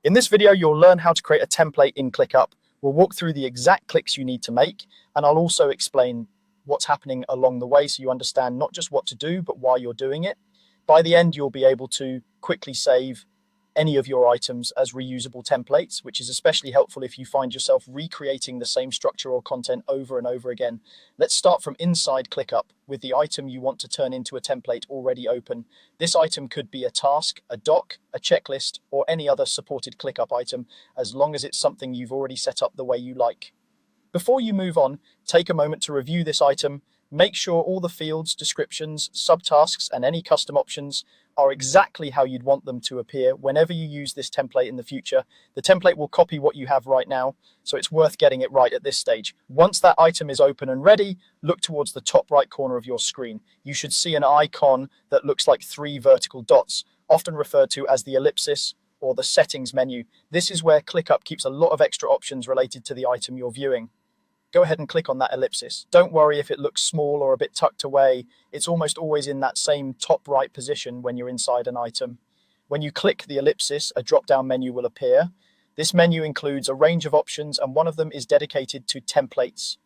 In this video, you'll learn how to create a template in ClickUp. We'll walk through the exact clicks you need to make, and I'll also explain what's happening along the way so you understand not just what to do, but why you're doing it. By the end, you'll be able to quickly save any of your items as reusable templates, which is especially helpful if you find yourself recreating the same structure or content over and over again. Let's start from inside ClickUp with the item you want to turn into a template already open. This item could be a task, a doc, a checklist, or any other supported ClickUp item, as long as it's something you've already set up the way you like. Before you move on, take a moment to review this item. Make sure all the fields, descriptions, subtasks, and any custom options are exactly how you'd want them to appear whenever you use this template in the future. The template will copy what you have right now, so it's worth getting it right at this stage. Once that item is open and ready, look towards the top right corner of your screen. You should see an icon that looks like 3 vertical dots, often referred to as the ellipsis or the settings menu. This is where ClickUp keeps a lot of extra options related to the item you're viewing. Go ahead and click on that ellipsis. Don't worry if it looks small or a bit tucked away. It's almost always in that same top right position when you're inside an item. When you click the ellipsis, a drop-down menu will appear. This menu includes a range of options, and one of them is dedicated to templates.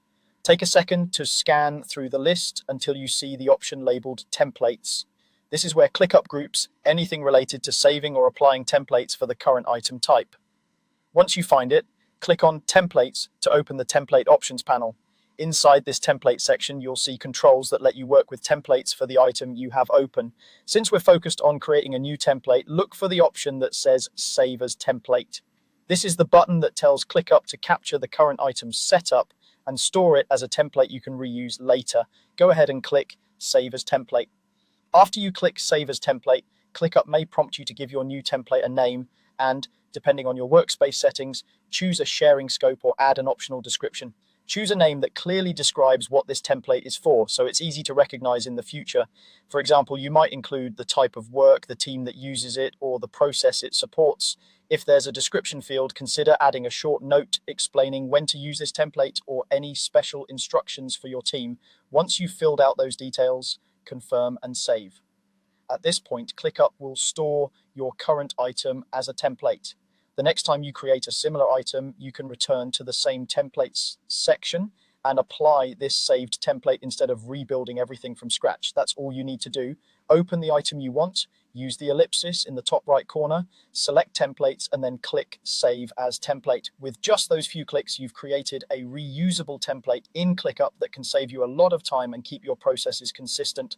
Take a second to scan through the list until you see the option labeled Templates. This is where ClickUp groups anything related to saving or applying templates for the current item type. Once you find it, click on Templates to open the Template Options panel. Inside this template section, you'll see controls that let you work with templates for the item you have open. Since we're focused on creating a new template, look for the option that says Save as Template. This is the button that tells ClickUp to capture the current item's setup and store it as a template you can reuse later. Go ahead and click Save as Template. After you click Save as Template, ClickUp may prompt you to give your new template a name and, depending on your workspace settings, choose a sharing scope or add an optional description. Choose a name that clearly describes what this template is for, so it's easy to recognize in the future. For example, you might include the type of work, the team that uses it, or the process it supports. If there's a description field, consider adding a short note explaining when to use this template or any special instructions for your team. Once you've filled out those details, confirm and save. At this point, ClickUp will store your current item as a template. The next time you create a similar item, you can return to the same templates section and apply this saved template instead of rebuilding everything from scratch. That's all you need to do. Open the item you want, use the ellipsis in the top right corner, select templates, and then click Save as Template. With just those few clicks, you've created a reusable template in ClickUp that can save you a lot of time and keep your processes consistent.